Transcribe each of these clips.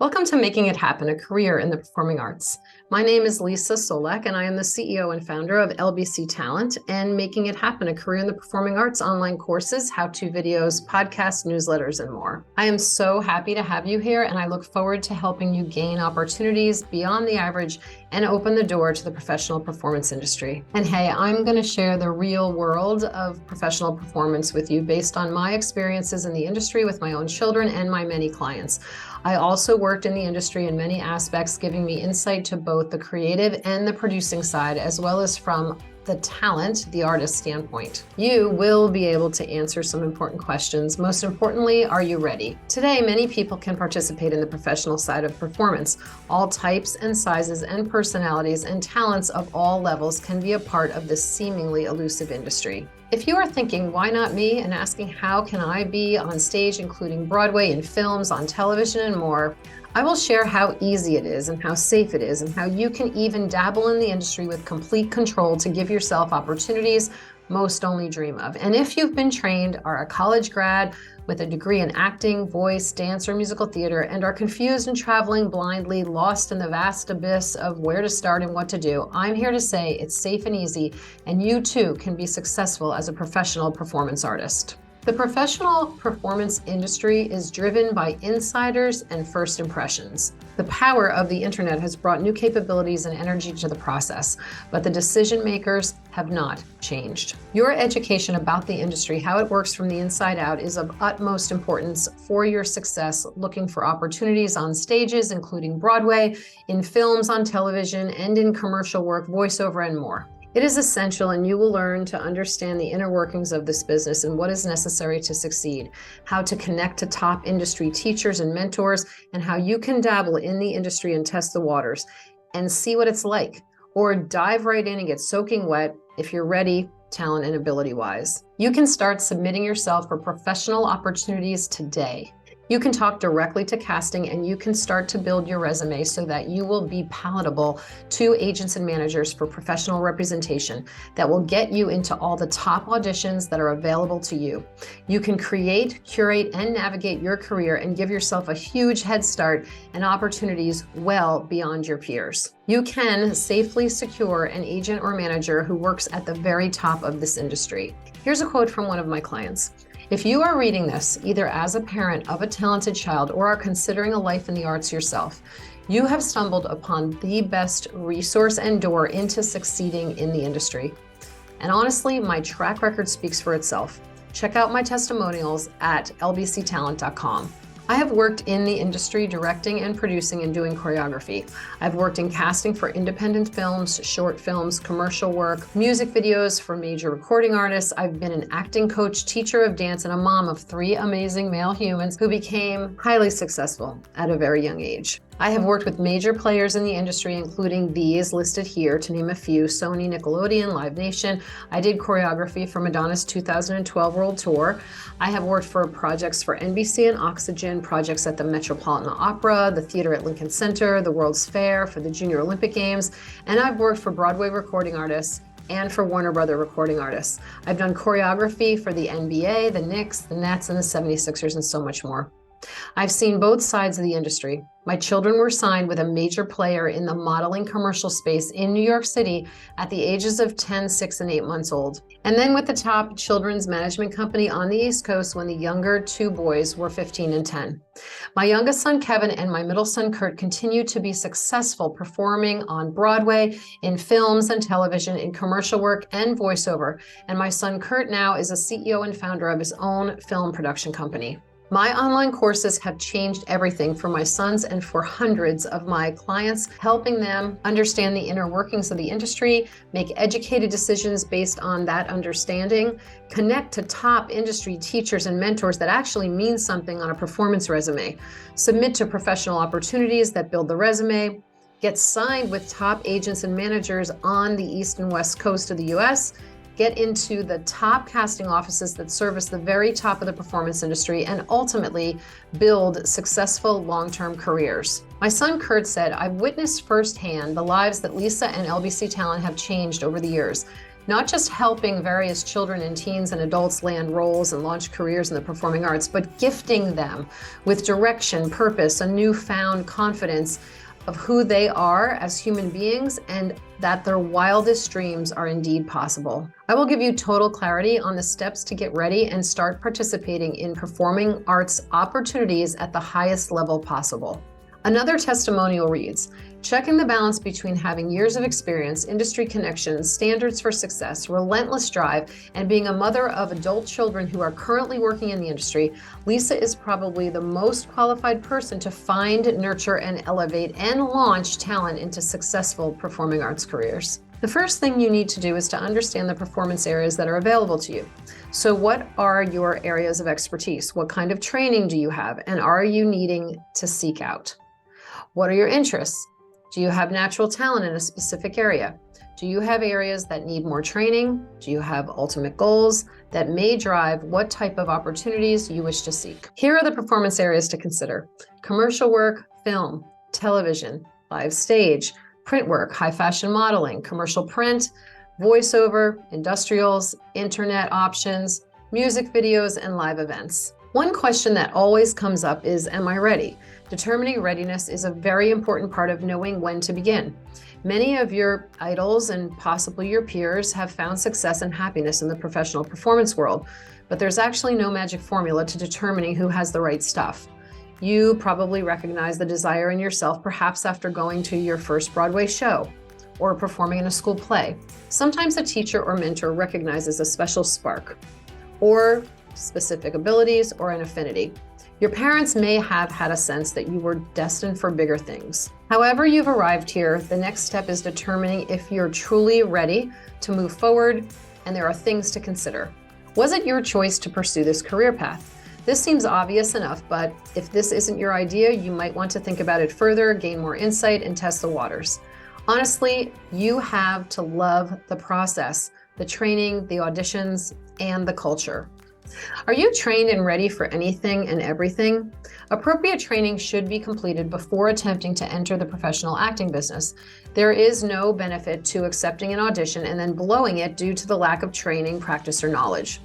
Welcome to Making It Happen, a career in the performing arts. My name is Lisa Solek, and I am the CEO and founder of LBC Talent and Making It Happen, a career in the performing arts online courses, how-to videos, podcasts, newsletters, and more. I am so happy to have you here, and I look forward to helping you gain opportunities beyond the average and open the door to the professional performance industry. And hey, I'm going to share the real world of professional performance with you based on my experiences in the industry with my own children and my many clients. I also worked in the industry in many aspects, giving me insight to both the creative and the producing side, as well as from the talent, the artist standpoint. You will be able to answer some important questions. Most importantly, are you ready? Today, many people can participate in the professional side of performance. All types and sizes and personalities and talents of all levels can be a part of this seemingly elusive industry. If you are thinking, why not me, and asking how can I be on stage, including Broadway, in films, on television, and more, I will share how easy it is and how safe it is and how you can even dabble in the industry with complete control to give yourself opportunities most only dream of. And if you've been trained, are a college grad with a degree in acting, voice, dance, or musical theater, and are confused and traveling blindly, lost in the vast abyss of where to start and what to do, I'm here to say it's safe and easy, and you too can be successful as a professional performance artist. The professional performance industry is driven by insiders and first impressions. The power of the internet has brought new capabilities and energy to the process, but the decision makers have not changed. Your education about the industry, how it works from the inside out, is of utmost importance for your success looking for opportunities on stages, including Broadway, in films, on television, and in commercial work, voiceover, and more. It is essential, and you will learn to understand the inner workings of this business and what is necessary to succeed, how to connect to top industry teachers and mentors, and how you can dabble in the industry and test the waters and see what it's like, or dive right in and get soaking wet if you're ready, talent and ability-wise. You can start submitting yourself for professional opportunities today. You can talk directly to casting, and you can start to build your resume so that you will be palatable to agents and managers for professional representation that will get you into all the top auditions that are available to you. You can create, curate, and navigate your career and give yourself a huge head start and opportunities well beyond your peers. You can safely secure an agent or manager who works at the very top of this industry. Here's a quote from one of my clients. If you are reading this, either as a parent of a talented child or are considering a life in the arts yourself, you have stumbled upon the best resource and door into succeeding in the industry. And honestly, my track record speaks for itself. Check out my testimonials at lbctalent.com. I have worked in the industry directing and producing and doing choreography. I've worked in casting for independent films, short films, commercial work, music videos for major recording artists. I've been an acting coach, teacher of dance, and a mom of 3 amazing male humans who became highly successful at a very young age. I have worked with major players in the industry, including these listed here, to name a few: Sony, Nickelodeon, Live Nation. I did choreography for Madonna's 2012 World Tour. I have worked for projects for NBC and Oxygen, projects at the Metropolitan Opera, the theater at Lincoln Center, the World's Fair, for the Junior Olympic Games, and I've worked for Broadway recording artists and for Warner Brother recording artists. I've done choreography for the NBA, the Knicks, the Nets, and the 76ers, and so much more. I've seen both sides of the industry. My children were signed with a major player in the modeling commercial space in New York City at the ages of 10, 6, and 8 months old. And then with the top children's management company on the East Coast when the younger 2 boys were 15 and 10. My youngest son, Kevin, and my middle son, Kurt, continue to be successful performing on Broadway, in films and television, in commercial work and voiceover. And my son, Kurt, now is a CEO and founder of his own film production company. My online courses have changed everything for my sons and for hundreds of my clients, helping them understand the inner workings of the industry, make educated decisions based on that understanding, connect to top industry teachers and mentors that actually mean something on a performance resume, submit to professional opportunities that build the resume, get signed with top agents and managers on the East and West Coast of the US, get into the top casting offices that service the very top of the performance industry, and ultimately build successful long-term careers. My son Kurt said, "I've witnessed firsthand the lives that Lisa and LBC Talent have changed over the years. not just helping various children and teens and adults land roles and launch careers in the performing arts, but gifting them with direction, purpose, a newfound confidence of who they are as human beings and that their wildest dreams are indeed possible. I will give you total clarity on the steps to get ready and start participating in performing arts opportunities at the highest level possible. Another testimonial reads, checking the balance between having years of experience, industry connections, standards for success, relentless drive, and being a mother of adult children who are currently working in the industry, Lisa is probably the most qualified person to find, nurture, and elevate and launch talent into successful performing arts careers. The first thing you need to do is to understand the performance areas that are available to you. So what are your areas of expertise? What kind of training do you have? And are you needing to seek out? What are your interests? Do you have natural talent in a specific area? Do you have areas that need more training? Do you have ultimate goals that may drive what type of opportunities you wish to seek? Here are the performance areas to consider: commercial work, film, television, live stage, print work, high fashion modeling, commercial print, voiceover, industrials, internet options, music videos, and live events. One question that always comes up is, am I ready? Determining readiness is a very important part of knowing when to begin. Many of your idols and possibly your peers have found success and happiness in the professional performance world, but there's actually no magic formula to determining who has the right stuff. You probably recognize the desire in yourself, perhaps after going to your first Broadway show or performing in a school play. Sometimes a teacher or mentor recognizes a special spark or specific abilities or an affinity. Your parents may have had a sense that you were destined for bigger things. However you've arrived here, the next step is determining if you're truly ready to move forward, and there are things to consider. Was it your choice to pursue this career path? This seems obvious enough, but if this isn't your idea, you might want to think about it further, gain more insight, and test the waters. Honestly, you have to love the process, the training, the auditions, and the culture. Are you trained and ready for anything and everything? Appropriate training should be completed before attempting to enter the professional acting business. There is no benefit to accepting an audition and then blowing it due to the lack of training, practice, or knowledge.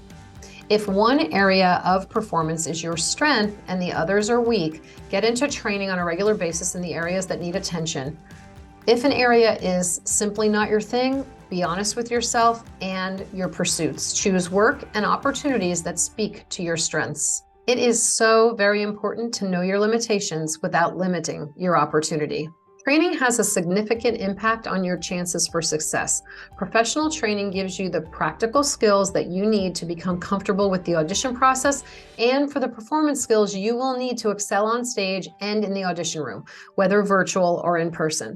If one area of performance is your strength and the others are weak, get into training on a regular basis in the areas that need attention. If an area is simply not your thing, be honest with yourself and your pursuits. Choose work and opportunities that speak to your strengths. It is so very important to know your limitations without limiting your opportunity. Training has a significant impact on your chances for success. Professional training gives you the practical skills that you need to become comfortable with the audition process and for the performance skills you will need to excel on stage and in the audition room, whether virtual or in person.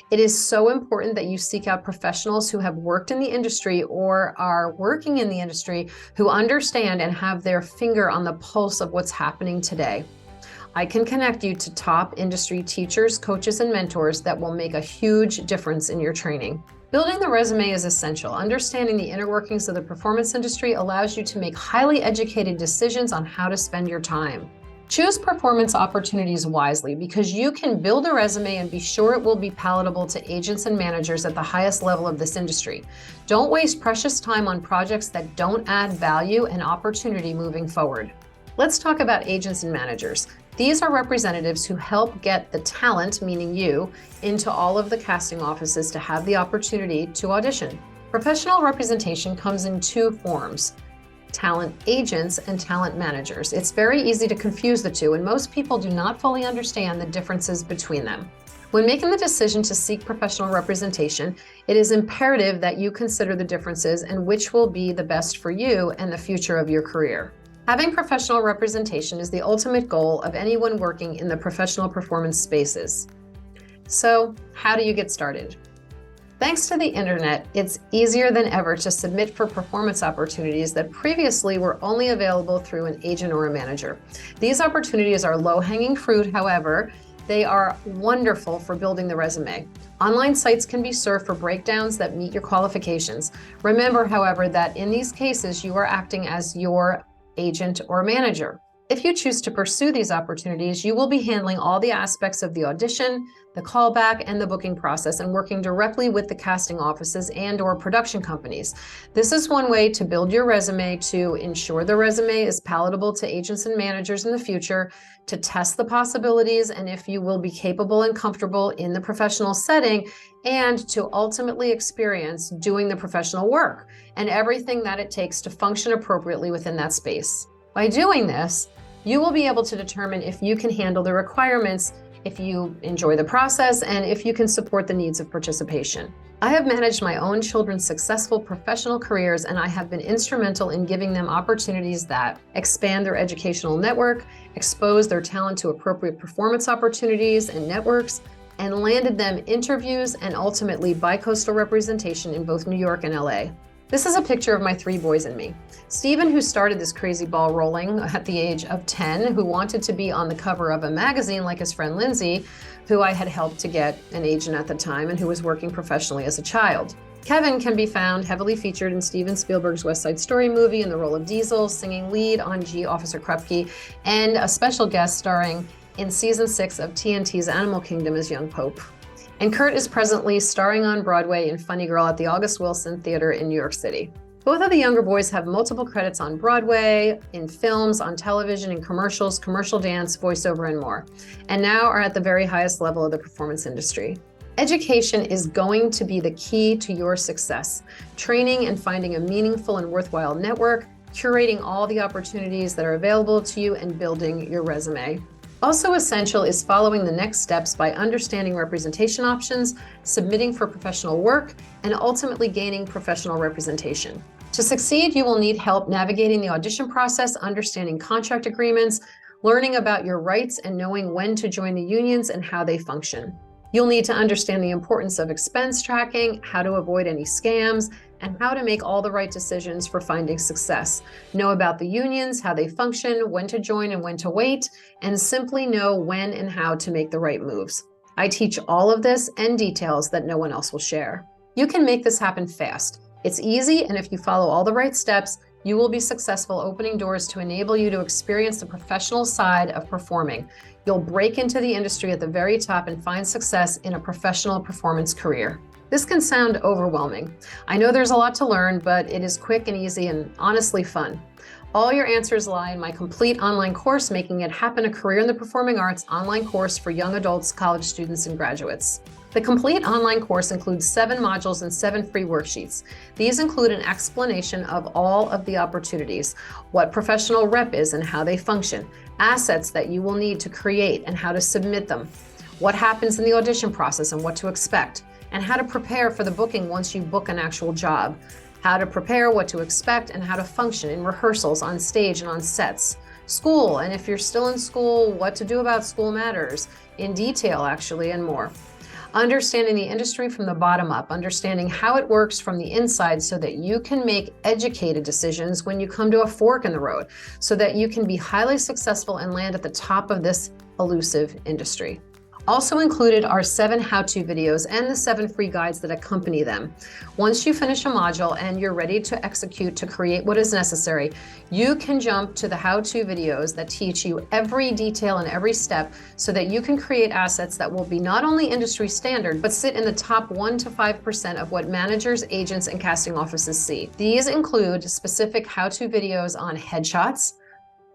It is so important that you seek out professionals who have worked in the industry or are working in the industry who understand and have their finger on the pulse of what's happening today. I can connect you to top industry teachers, coaches, and mentors that will make a huge difference in your training. Building the resume is essential. Understanding the inner workings of the performance industry allows you to make highly educated decisions on how to spend your time. Choose performance opportunities wisely because you can build a resume and be sure it will be palatable to agents and managers at the highest level of this industry. Don't waste precious time on projects that don't add value and opportunity moving forward. Let's talk about agents and managers. These are representatives who help get the talent, meaning you, into all of the casting offices to have the opportunity to audition. Professional representation comes in two forms: talent agents and talent managers. It's very easy to confuse the two, and most people do not fully understand the differences between them. When making the decision to seek professional representation, it is imperative that you consider the differences and which will be the best for you and the future of your career. Having professional representation is the ultimate goal of anyone working in the professional performance spaces. So, how do you get started? Thanks to the internet, it's easier than ever to submit for performance opportunities that previously were only available through an agent or a manager. These opportunities are low-hanging fruit, however, they are wonderful for building the resume. Online sites can be served for breakdowns that meet your qualifications. Remember, however, that in these cases, you are acting as your agent or manager. If you choose to pursue these opportunities, you will be handling all the aspects of the audition, the callback, and the booking process, and working directly with the casting offices and/or production companies. This is one way to build your resume, to ensure the resume is palatable to agents and managers in the future, to test the possibilities and if you will be capable and comfortable in the professional setting, and to ultimately experience doing the professional work and everything that it takes to function appropriately within that space. By doing this, you will be able to determine if you can handle the requirements, if you enjoy the process, and if you can support the needs of participation. I have managed my own children's successful professional careers, and I have been instrumental in giving them opportunities that expand their educational network, expose their talent to appropriate performance opportunities and networks, and landed them interviews and ultimately bi-coastal representation in both New York and LA. This is a picture of my 3 boys and me. Stephen, who started this crazy ball rolling at the age of 10, who wanted to be on the cover of a magazine like his friend Lindsay, who I had helped to get an agent at the time and who was working professionally as a child. Kevin can be found heavily featured in Steven Spielberg's West Side Story movie in the role of Diesel, singing lead on G. Officer Krupke, and a special guest starring in season 6 of TNT's Animal Kingdom as Young Pope. And Kurt is presently starring on Broadway in Funny Girl at the August Wilson Theater in New York City. Both of the younger boys have multiple credits on Broadway, in films, on television, in commercials, commercial dance, voiceover, and more, and now are at the very highest level of the performance industry. Education is going to be the key to your success. Training and finding a meaningful and worthwhile network, curating all the opportunities that are available to you, and building your resume. Also essential is following the next steps by understanding representation options, submitting for professional work, and ultimately gaining professional representation. To succeed, you will need help navigating the audition process, understanding contract agreements, learning about your rights, and knowing when to join the unions and how they function. You'll need to understand the importance of expense tracking, how to avoid any scams, and how to make all the right decisions for finding success. Know about the unions, how they function, when to join and when to wait, and simply know when and how to make the right moves. I teach all of this and details that no one else will share. You can make this happen fast. It's easy, and if you follow all the right steps, you will be successful opening doors to enable you to experience the professional side of performing. You'll break into the industry at the very top and find success in a professional performance career. This can sound overwhelming. I know there's a lot to learn, but it is quick and easy and honestly fun. All your answers lie in my complete online course, Making It Happen, a Career in the Performing Arts online course for young adults, college students, and graduates. The complete online course includes 7 modules and 7 free worksheets. These include an explanation of all of the opportunities, what professional rep is and how they function, assets that you will need to create and how to submit them, what happens in the audition process and what to expect, and how to prepare for the booking once you book an actual job, how to prepare, what to expect, and how to function in rehearsals, on stage, and on sets. School, and if you're still in school, what to do about school matters, in detail actually, and more. Understanding the industry from the bottom up, understanding how it works from the inside so that you can make educated decisions when you come to a fork in the road, so that you can be highly successful and land at the top of this elusive industry. Also included are 7 how-to videos and the 7 free guides that accompany them. Once you finish a module and you're ready to execute to create what is necessary, you can jump to the how-to videos that teach you every detail and every step so that you can create assets that will be not only industry standard, but sit in the top 1 to 5% of what managers, agents, and casting offices see. These include specific how-to videos on headshots,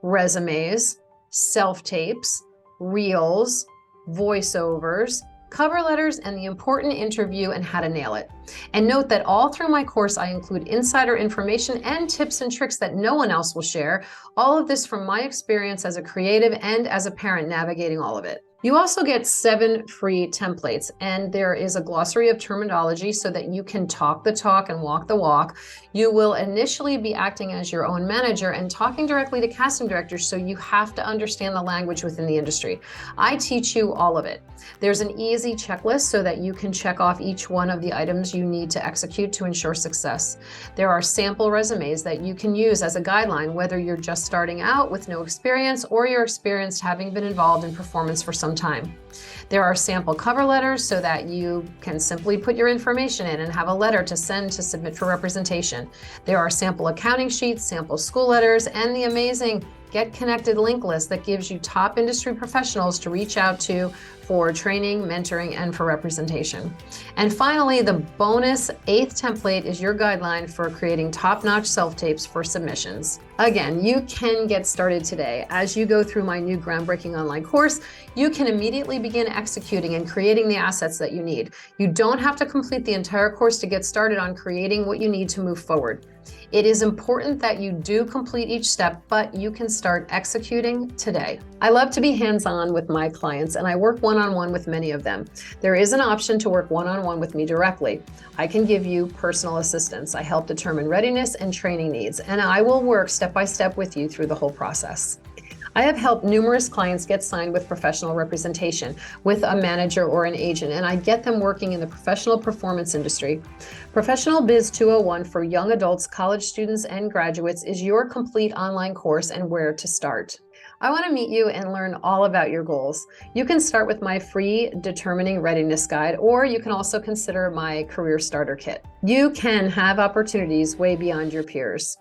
resumes, self-tapes, reels, voiceovers, cover letters, and the important interview and how to nail it. And note that all through my course, I include insider information and tips and tricks that no one else will share. All of this from my experience as a creative and as a parent navigating all of it. You also get 7 free templates, and there is a glossary of terminology so that you can talk the talk and walk the walk. You will initially be acting as your own manager and talking directly to casting directors, so you have to understand the language within the industry. I teach you all of it. There's an easy checklist so that you can check off each one of the items you need to execute to ensure success. There are sample resumes that you can use as a guideline, whether you're just starting out with no experience or you're experienced having been involved in performance for some time. There are sample cover letters so that you can simply put your information in and have a letter to send to submit for representation. There are sample accounting sheets, sample school letters, and the amazing Get Connected link list that gives you top industry professionals to reach out to for training, mentoring, and for representation. And finally, the bonus 8th template is your guideline for creating top-notch self-tapes for submissions. Again, you can get started today. As you go through my new groundbreaking online course, you can immediately begin executing and creating the assets that you need. You don't have to complete the entire course to get started on creating what you need to move forward. It is important that you do complete each step, but you can start executing today. I love to be hands-on with my clients, and I work one-on-one with many of them. There is an option to work one-on-one with me directly. I can give you personal assistance. I help determine readiness and training needs, and I will work step-by-step with you through the whole process. I have helped numerous clients get signed with professional representation with a manager or an agent, and I get them working in the professional performance industry. Professional Biz 201 for young adults, college students, and graduates is your complete online course and where to start. I want to meet you and learn all about your goals. You can start with my free Determining Readiness Guide, or you can also consider my Career Starter Kit. You can have opportunities way beyond your peers.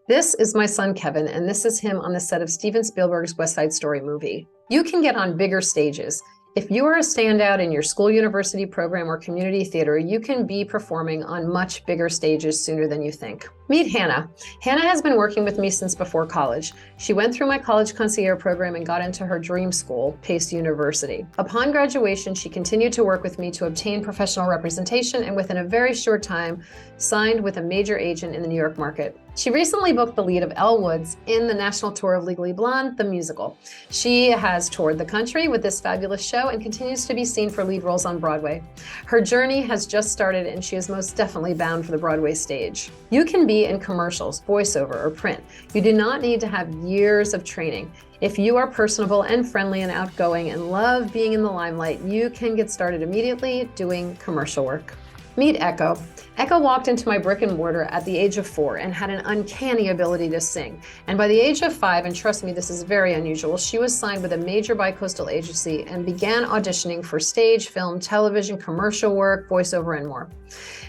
This is my son, Kevin, and this is him on the set of Steven Spielberg's West Side Story movie. You can get on bigger stages. If you are a standout in your school, university program, or community theater, you can be performing on much bigger stages sooner than you think. Meet Hannah. Hannah has been working with me since before college. She went through my college concierge program and got into her dream school, Pace University. Upon graduation, she continued to work with me to obtain professional representation, and within a very short time, signed with a major agent in the New York market. She recently booked the lead of Elle Woods in the national tour of Legally Blonde, the musical. She has toured the country with this fabulous show and continues to be seen for lead roles on Broadway. Her journey has just started, and she is most definitely bound for the Broadway stage. You can be in commercials, voiceover, or print. You do not need to have years of training. If you are personable and friendly and outgoing and love being in the limelight, you can get started immediately doing commercial work. Meet Echo. Echo walked into my brick and mortar at the age of 4 and had an uncanny ability to sing. And by the age of 5, and trust me, this is very unusual, she was signed with a major bi-coastal agency and began auditioning for stage, film, television, commercial work, voiceover, and more.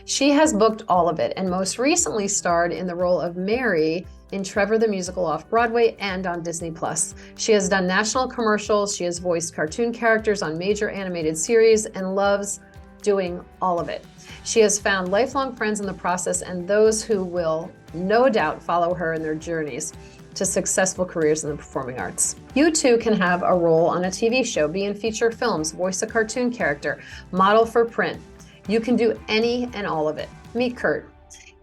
She has booked all of it and most recently starred in the role of Mary in Trevor the Musical off-Broadway and on Disney+. She has done national commercials, she has voiced cartoon characters on major animated series, and loves doing all of it. She has found lifelong friends in the process and those who will no doubt follow her in their journeys to successful careers in the performing arts. You too can have a role on a TV show, be in feature films, voice a cartoon character, model for print. You can do any and all of it. Meet Kurt.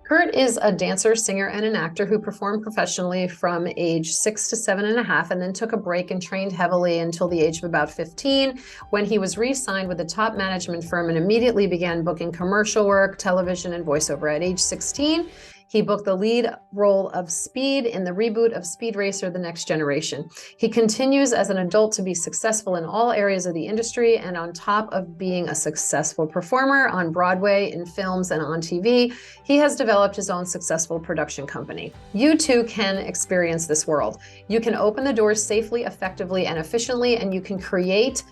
Kurt is a dancer, singer, and an actor who performed professionally from age 6 to 7.5, and then took a break and trained heavily until the age of about 15, when he was re-signed with a top management firm and immediately began booking commercial work, television, and voiceover. At age 16, he booked the lead role of Speed in the reboot of Speed Racer: The Next Generation. He continues as an adult to be successful in all areas of the industry, and on top of being a successful performer on Broadway, in films, and on TV, he has developed his own successful production company. You too can experience this world. You can open the doors safely, effectively, and efficiently, and you can create,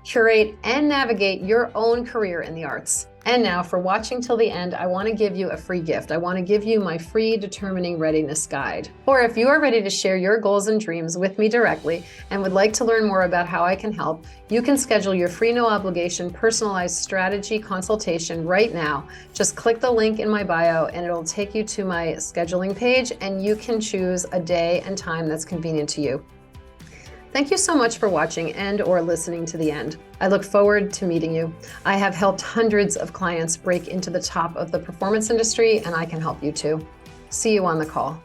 curate, and navigate your own career in the arts. And now, for watching till the end, I want to give you a free gift. I want to give you my free Determining Readiness Guide. Or if you are ready to share your goals and dreams with me directly and would like to learn more about how I can help, you can schedule your free, no obligation, personalized strategy consultation right now. Just click the link in my bio and it'll take you to my scheduling page, and you can choose a day and time that's convenient to you. Thank you so much for watching and or listening to the end. I look forward to meeting you. I have helped hundreds of clients break into the top of the performance industry, and I can help you too. See you on the call.